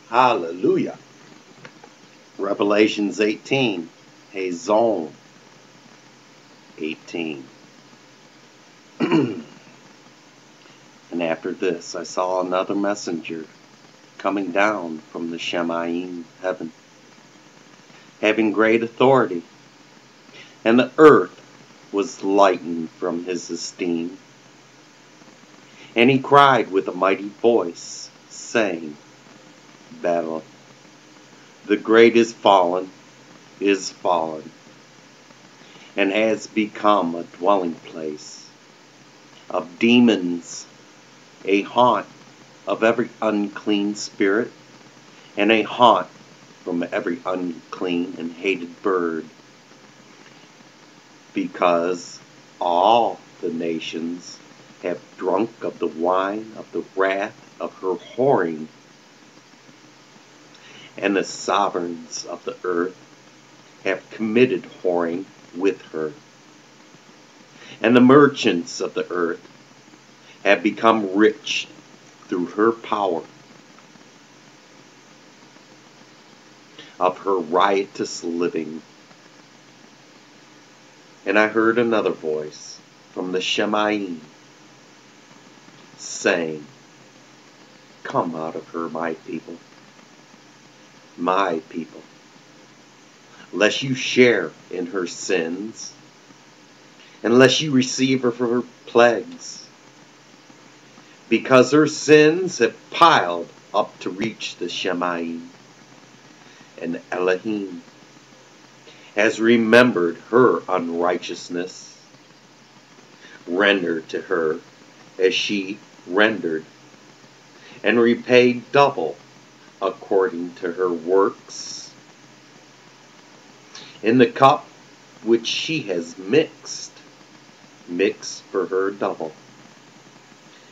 Hallelujah. Revelations 18. Hazon 18. And after this I saw another messenger coming down from the Shemayim heaven, having great authority, and the earth was lightened from his esteem. And he cried with a mighty voice, saying, Babylon, the great is fallen, and has become a dwelling place of demons, a haunt of every unclean spirit, and a haunt from every unclean and hated bird, because all the nations have drunk of the wine of the wrath of her whoring, and the sovereigns of the earth have committed whoring with her, and the merchants of the earth have become rich through her power of her riotous living. And I heard another voice from the Shemayim saying, Come out of her, my people, lest you share in her sins, and lest you receive of her plagues, because her sins have piled up to reach the Shemayim, and Elohim has remembered her unrighteousness, rendered to her as she rendered, and repaid double according to her works. In the cup which she has mix for her double,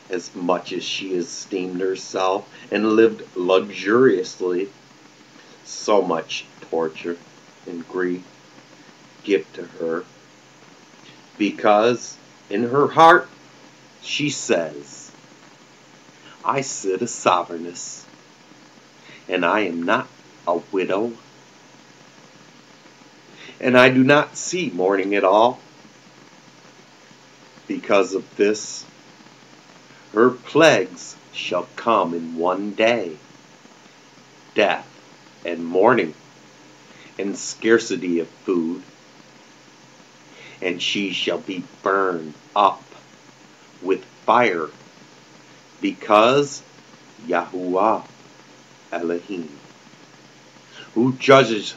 as much as she esteemed herself and lived luxuriously, so much torture and grief give to her, because in her heart she says, I sit a sovereigness, and I am not a widow, and I do not see mourning at all. Because of this, her plagues shall come in one day, death and mourning, and scarcity of food, and she shall be burned up with fire, because Yahuwah Elohim, who judges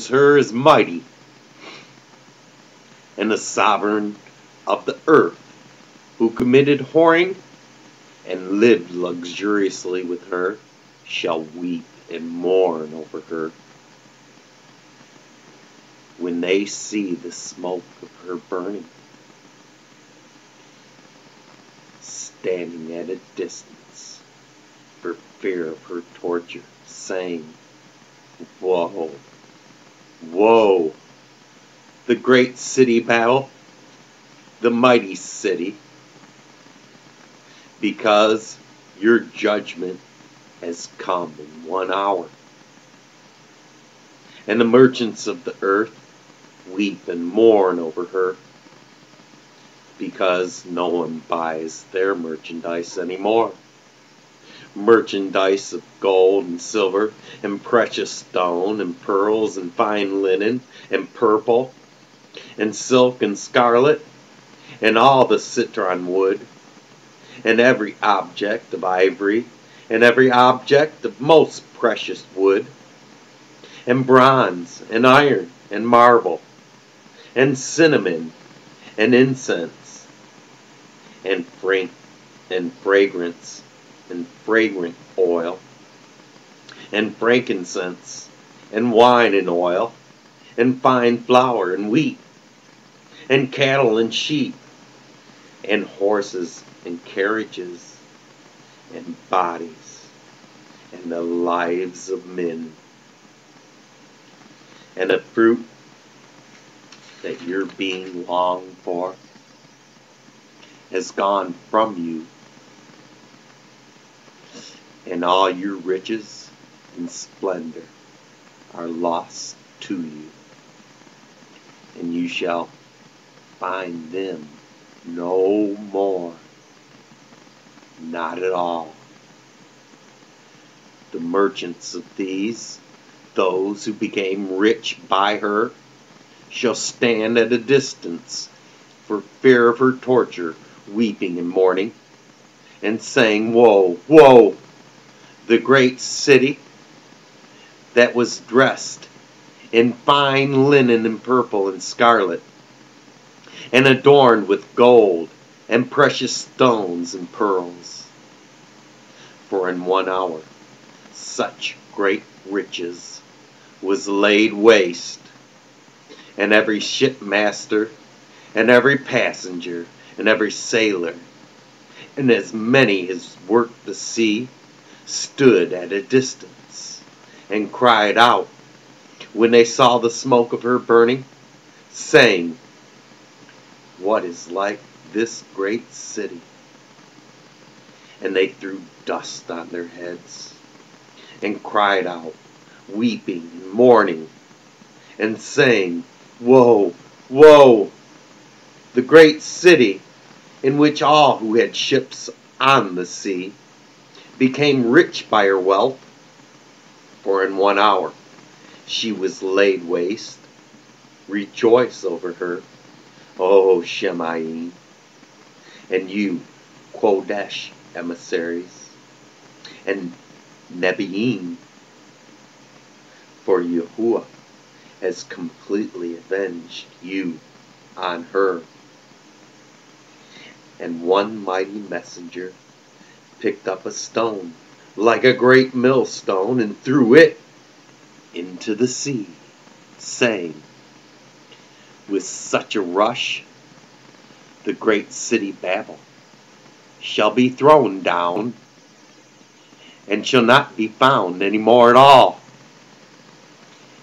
her, is mighty, and the sovereign of the earth, who committed whoring and lived luxuriously with her, shall weep and mourn over her when they see the smoke of her burning, standing at a distance for fear of her torture, saying, Woe, woe, the great city Babel, the mighty city, because your judgment has come in 1 hour. And the merchants of the earth weep and mourn over her, because no one buys their merchandise anymore. Merchandise of gold and silver and precious stone and pearls and fine linen and purple and silk and scarlet and all the citron wood and every object of ivory and every object of most precious wood and bronze and iron and marble and cinnamon and incense and fragrance and fragrant oil and frankincense and wine and oil and fine flour and wheat and cattle and sheep and horses and carriages and bodies and the lives of men, and the fruit that you're being longed for has gone from you, and all your riches and splendor are lost to you, and you shall find them no more. Not at all. The merchants of these, those who became rich by her, shall stand at a distance for fear of her torture, weeping and mourning, and saying, Woe, woe! The great city that was dressed in fine linen and purple and scarlet, and adorned with gold and precious stones and pearls. For in 1 hour such great riches was laid waste, and every shipmaster, and every passenger, and every sailor, and as many as worked the sea, stood at a distance, and cried out when they saw the smoke of her burning, saying, What is like this great city? And they threw dust on their heads, and cried out, weeping and mourning, and saying, Woe, woe! The great city, in which all who had ships on the sea became rich by her wealth, for in 1 hour she was laid waste. Rejoice over her, O Shemayim, and you, Kodesh emissaries, and Nebiim, for Yahuwah has completely avenged you on her. And one mighty messenger picked up a stone, like a great millstone, and threw it into the sea, saying, With such a rush, the great city Babel shall be thrown down, and shall not be found any more at all.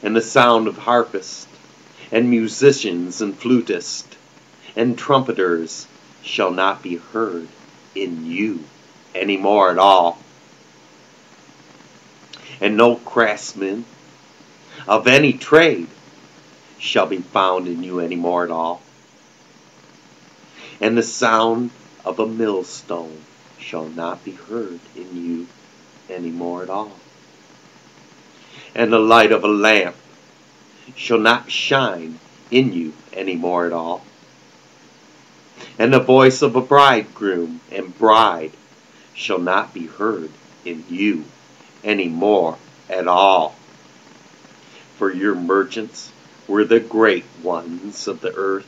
And the sound of harpists, and musicians, and flutists, and trumpeters shall not be heard in you any more at all. And no craftsman of any trade shall be found in you any more at all. And the sound of a millstone shall not be heard in you any more at all. And the light of a lamp shall not shine in you any more at all. And the voice of a bridegroom and bride shall not be heard in you any more at all. For your merchants were the great ones of the earth.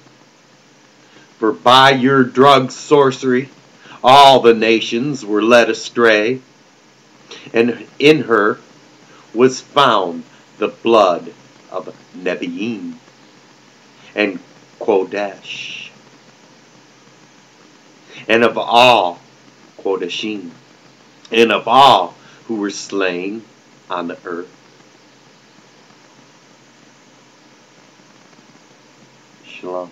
For by your drug sorcery all the nations were led astray, and in her was found the blood of Nebiim and Kodesh, and of all Kodeshim, and of all who were slain on the earth. Shalom.